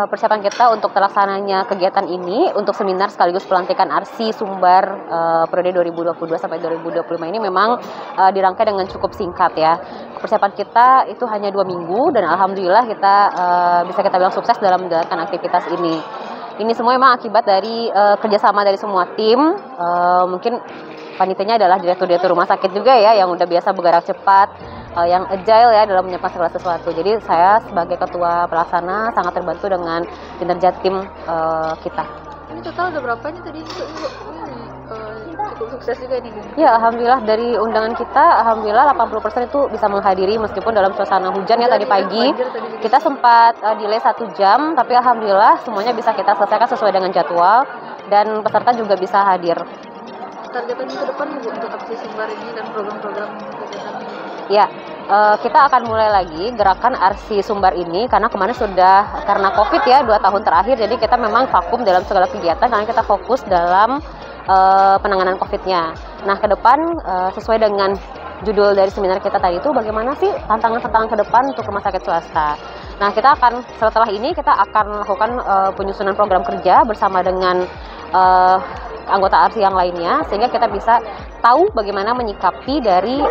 persiapan kita untuk terlaksananya kegiatan ini untuk seminar sekaligus pelantikan ARSI Sumbar periode 2022 sampai 2025 ini memang dirangkai dengan cukup singkat ya. Persiapan kita itu hanya 2 minggu dan alhamdulillah kita bisa kita bilang sukses dalam menjalankan aktivitas ini. Ini semua memang akibat dari kerjasama dari semua tim. Mungkin panitianya adalah direktur-direktur rumah sakit juga ya yang udah biasa bergerak cepat, yang agile ya dalam menyiapkan segala sesuatu. Jadi saya sebagai ketua pelaksana sangat terbantu dengan kinerja tim kita. Ini total ada berapa nih tadi? Cukup sukses juga nih. Ya, alhamdulillah dari undangan kita, alhamdulillah 80% itu bisa menghadiri meskipun dalam suasana hujan ya tadi pagi. Kita sempat delay 1 jam, tapi alhamdulillah semuanya bisa kita selesaikan sesuai dengan jadwal dan peserta juga bisa hadir. Targetannya ke depan Bu untuk ARSI Sumbar ini dan program-program kegiatan ini? Ya, kita akan mulai lagi gerakan ARSI Sumbar ini karena kemarin sudah karena COVID ya 2 tahun terakhir, jadi kita memang vakum dalam segala kegiatan karena kita fokus dalam penanganan COVID-nya. Nah, ke depan sesuai dengan judul dari seminar kita tadi itu bagaimana sih tantangan-tantangan ke depan untuk rumah sakit swasta. Nah, kita akan setelah ini kita akan melakukan penyusunan program kerja bersama dengan anggota ARSI yang lainnya sehingga kita bisa tahu bagaimana menyikapi dari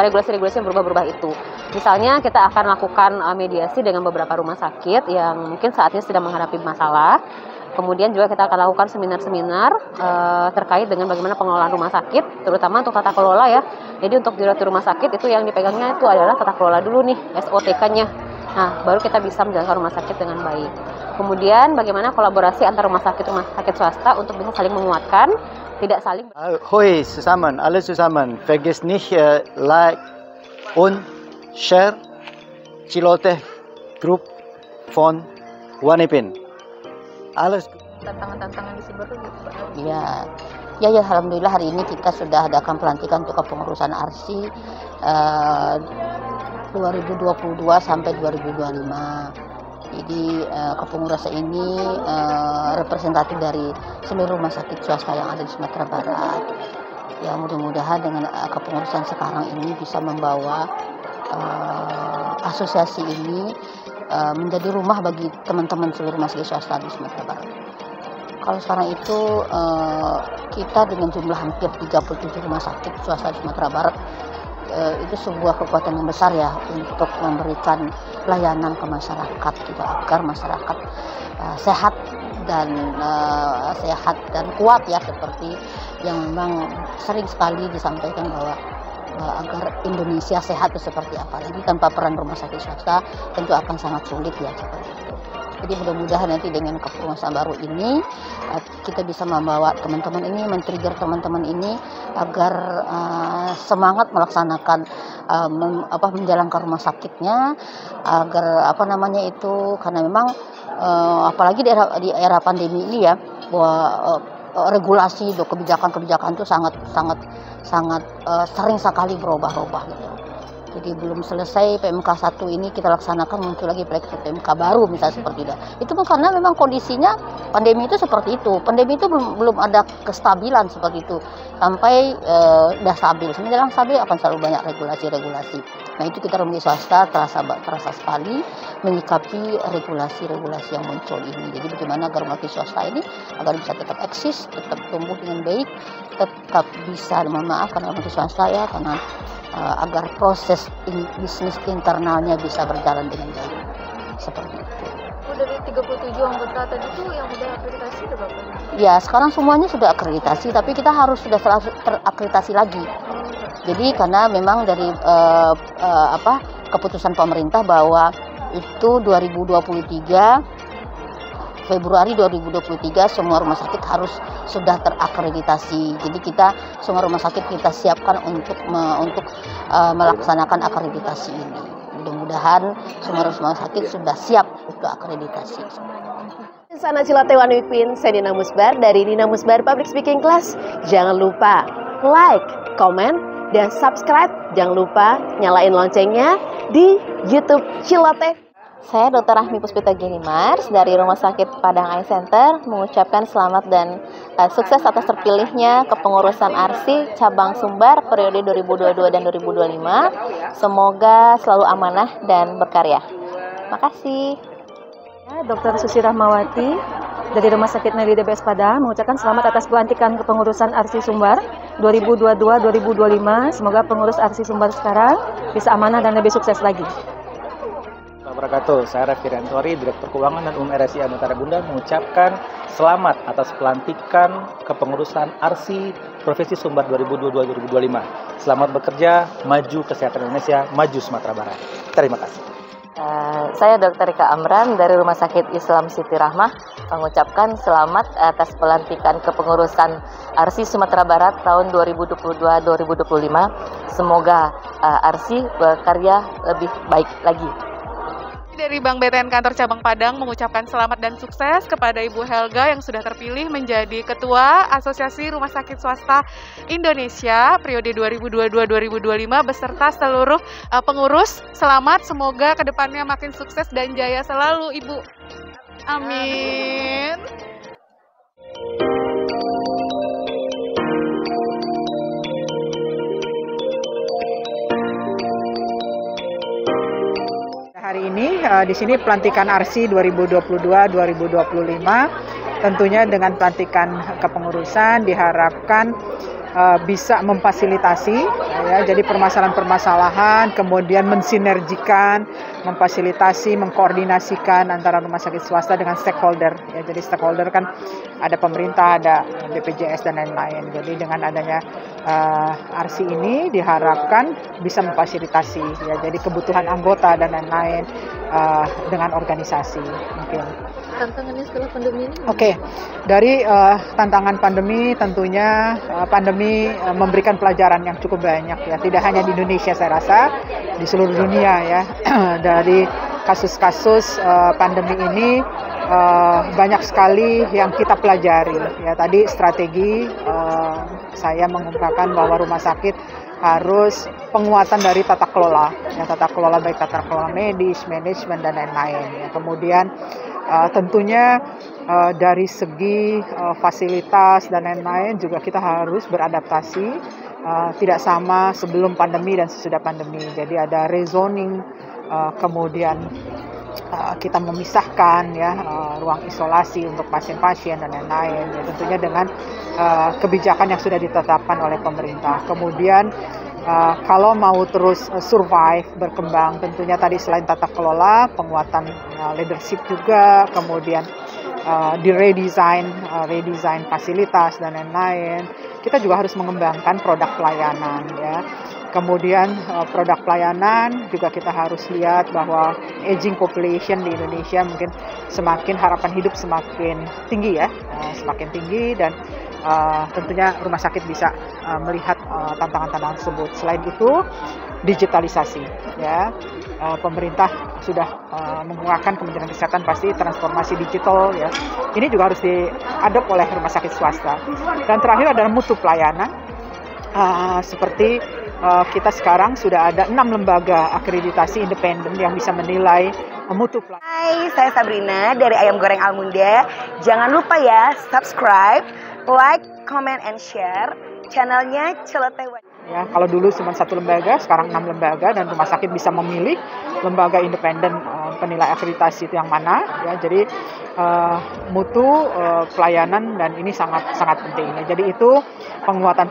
regulasi-regulasi yang berubah-berubah itu. Misalnya kita akan lakukan mediasi dengan beberapa rumah sakit yang mungkin saat ini sedang menghadapi masalah. Kemudian juga kita akan lakukan seminar-seminar terkait dengan bagaimana pengelolaan rumah sakit, terutama untuk tata kelola ya. Jadi untuk direktur rumah sakit itu yang dipegangnya itu adalah tata kelola dulu nih, SOTK-nya. Nah, baru kita bisa menjalankan rumah sakit dengan baik. Kemudian bagaimana kolaborasi antar rumah sakit swasta untuk bisa saling menguatkan, tidak saling. Hoi zusammen, alle zusammen, vergiss nicht like und share Ciloteh Group von Wanipin. Alles. Tantangan-tantangan di Sumbar itu Ya, alhamdulillah hari ini kita sudah adakan pelantikan untuk kepengurusan ARSI 2022 sampai 2025. Jadi kepengurusan ini representatif dari seluruh rumah sakit swasta yang ada di Sumatera Barat. Ya, mudah-mudahan dengan kepengurusan sekarang ini bisa membawa asosiasi ini menjadi rumah bagi teman-teman seluruh rumah sakit swasta di Sumatera Barat. Kalau sekarang itu kita dengan jumlah hampir 37 rumah sakit swasta di Sumatera Barat, itu sebuah kekuatan yang besar ya untuk memberikan layanan ke masyarakat juga agar masyarakat sehat dan kuat ya, seperti yang memang sering sekali disampaikan bahwa agar Indonesia sehat itu seperti apa. Jadi tanpa peran rumah sakit swasta tentu akan sangat sulit ya seperti itu. Jadi mudah-mudahan nanti dengan kepengurusan baru ini kita bisa membawa teman-teman ini, men-trigger teman-teman ini agar semangat melaksanakan menjalankan rumah sakitnya, agar karena memang apalagi di era pandemi ini ya, bahwa regulasi atau kebijakan-kebijakan itu sangat sering sekali berubah-ubah gitu. Jadi belum selesai PMK 1 ini kita laksanakan, muncul lagi PMK baru misalnya seperti itu. Itu karena memang kondisinya pandemi itu seperti itu. Pandemi itu belum ada kestabilan seperti itu. Sampai udah stabil. Sebenarnya dalam stabil akan selalu banyak regulasi-regulasi. Nah, itu kita rumah swasta terasa sekali menyikapi regulasi-regulasi yang muncul ini. Jadi bagaimana agar rumah swasta ini agar bisa tetap eksis, tetap tumbuh dengan baik, tetap bisa memaafkan rumah swasta ya, karena agar proses bisnis internalnya bisa berjalan dengan baik seperti itu. Dari 37 anggota tadi itu yang udah akreditasi itu berapa? Ya, sekarang semuanya sudah akreditasi, tapi kita harus sudah terakreditasi lagi. Jadi karena memang dari keputusan pemerintah bahwa itu 2023 Februari 2023 semua rumah sakit harus sudah terakreditasi. Jadi kita semua rumah sakit kita siapkan untuk melaksanakan akreditasi ini. Mudah-mudahan semua rumah sakit sudah siap untuk akreditasi. Sana Ciloteh Wanipin, saya Nina Musbar dari Nina Musbar Public Speaking Class. Jangan lupa like, comment, dan subscribe. Jangan lupa nyalain loncengnya di YouTube Ciloteh. Saya Dr. Rahmi Puspita Ginimars dari Rumah Sakit Padang Eye Center mengucapkan selamat dan sukses atas terpilihnya kepengurusan ARSI Cabang Sumbar periode 2022 dan 2025. Semoga selalu amanah dan berkarya. Makasih. Dr. Susi Rahmawati dari Rumah Sakit Nelly DBS Padang mengucapkan selamat atas pelantikan kepengurusan ARSI Sumbar 2022-2025. Semoga pengurus ARSI Sumbar sekarang bisa amanah dan lebih sukses lagi. Wabarakatuh. Saya Raffi Riantori, Direktur Keuangan dan RSI Anutara Bunda mengucapkan selamat atas pelantikan kepengurusan ARSI Provinsi Sumbar 2022-2025. Selamat bekerja, maju kesehatan Indonesia, maju Sumatera Barat. Terima kasih. Saya Dr. Rika Amran dari Rumah Sakit Islam Siti Rahmah mengucapkan selamat atas pelantikan kepengurusan ARSI Sumatera Barat tahun 2022-2025. Semoga ARSI bekerja lebih baik lagi. Dari Bank BTN Kantor Cabang Padang mengucapkan selamat dan sukses kepada Ibu Helga yang sudah terpilih menjadi Ketua Asosiasi Rumah Sakit Swasta Indonesia periode 2022-2025 beserta seluruh pengurus. Selamat, semoga kedepannya makin sukses dan jaya selalu Ibu. Amin. Hari ini di sini pelantikan ARSI 2022-2025, tentunya dengan pelantikan kepengurusan diharapkan bisa memfasilitasi ya, jadi permasalahan-permasalahan kemudian mensinergikan, memfasilitasi, mengkoordinasikan antara rumah sakit swasta dengan stakeholder ya. Jadi stakeholder kan ada pemerintah, ada BPJS dan lain-lain. Jadi dengan adanya ARSI ini diharapkan bisa memfasilitasi ya, jadi kebutuhan anggota dan lain-lain dengan organisasi mungkin. Tantangannya setelah pandemi ini? Oke, dari tantangan pandemi tentunya pandemi memberikan pelajaran yang cukup banyak ya, tidak hanya di Indonesia saya rasa, di seluruh dunia ya. Dari kasus-kasus pandemi ini banyak sekali yang kita pelajari ya. Tadi strategi saya mengungkapkan bahwa rumah sakit harus penguatan dari tata kelola ya, tata kelola baik tata kelola medis, manajemen dan lain-lain ya. Kemudian tentunya dari segi fasilitas dan lain-lain juga kita harus beradaptasi, tidak sama sebelum pandemi dan sesudah pandemi. Jadi ada rezoning, kemudian kita memisahkan ya ruang isolasi untuk pasien-pasien dan lain-lain ya, tentunya dengan kebijakan yang sudah ditetapkan oleh pemerintah. Kemudian kalau mau terus survive, berkembang, tentunya tadi selain tata kelola, penguatan leadership juga, kemudian redesign fasilitas dan lain-lain. Kita juga harus mengembangkan produk pelayanan ya. Kemudian produk pelayanan juga kita harus lihat bahwa aging population di Indonesia mungkin semakin harapan hidup semakin tinggi ya, semakin tinggi dan tentunya rumah sakit bisa melihat tantangan-tantangan tersebut. Selain itu digitalisasi ya, pemerintah sudah mengeluarkan, Kementerian Kesehatan pasti transformasi digital ya. Ini juga harus diadop oleh rumah sakit swasta. Dan terakhir adalah mutu pelayanan, seperti kita sekarang sudah ada 6 lembaga akreditasi independen yang bisa menilai mutu pelayanan. Hai, saya Sabrina dari Ayam Goreng Almunda. Jangan lupa ya subscribe, like, comment, and share channelnya Celoteh Wajib. Ya, kalau dulu cuma 1 lembaga, sekarang 6 lembaga dan rumah sakit bisa memilih lembaga independen penilai akreditasi itu yang mana ya. Jadi mutu pelayanan dan ini sangat penting ya. Jadi itu penguatan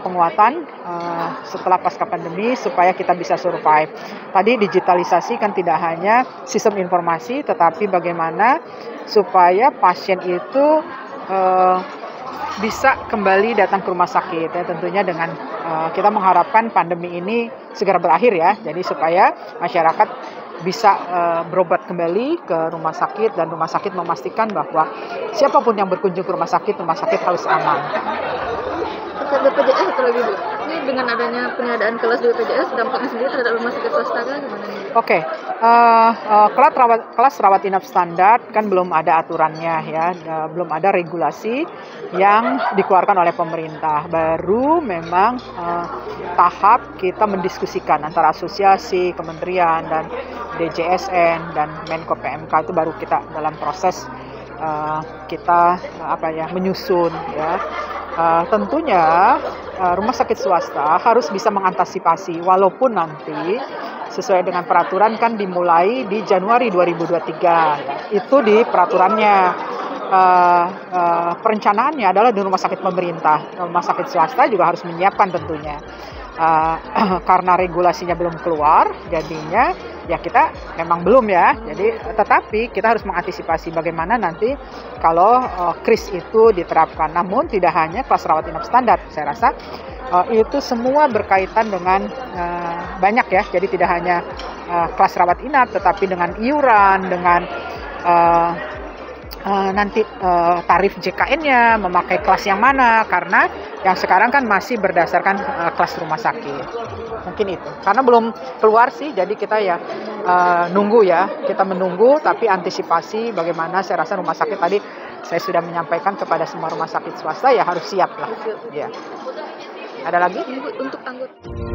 setelah pasca pandemi supaya kita bisa survive. Tadi digitalisasi kan tidak hanya sistem informasi tetapi bagaimana supaya pasien itu bisa kembali datang ke rumah sakit ya, tentunya dengan kita mengharapkan pandemi ini segera berakhir ya, jadi supaya masyarakat bisa berobat kembali ke rumah sakit dan rumah sakit memastikan bahwa siapapun yang berkunjung ke rumah sakit harus aman. Terkait BPJS terlebih Bu, ini dengan adanya peniadaan kelas di BPJS dampaknya sendiri terhadap rumah sakit swasta kan gimana nih? Oke, kelas rawat inap standar kan belum ada aturannya ya, belum ada regulasi yang dikeluarkan oleh pemerintah. Baru memang tahap kita mendiskusikan antara asosiasi, kementerian dan DJSN dan Menko PMK itu baru kita dalam proses kita menyusun ya. Tentunya rumah sakit swasta harus bisa mengantisipasi walaupun nanti sesuai dengan peraturan kan dimulai di Januari 2023. Itu di peraturannya. Perencanaannya adalah di rumah sakit pemerintah. Rumah sakit swasta juga harus menyiapkan tentunya. Karena regulasinya belum keluar, jadinya ya kita memang belum ya. Jadi tetapi kita harus mengantisipasi bagaimana nanti kalau KRIS itu diterapkan. Namun tidak hanya kelas rawat inap standar. Saya rasa itu semua berkaitan dengan banyak ya. Jadi tidak hanya kelas rawat inap, tetapi dengan iuran, dengan nanti tarif JKN-nya, memakai kelas yang mana, karena yang sekarang kan masih berdasarkan kelas rumah sakit. Mungkin itu, karena belum keluar sih, jadi kita ya nunggu ya, kita menunggu, tapi antisipasi bagaimana. Saya rasa rumah sakit tadi saya sudah menyampaikan kepada semua rumah sakit swasta ya harus siap lah. Ya. Ada lagi? Untuk anggota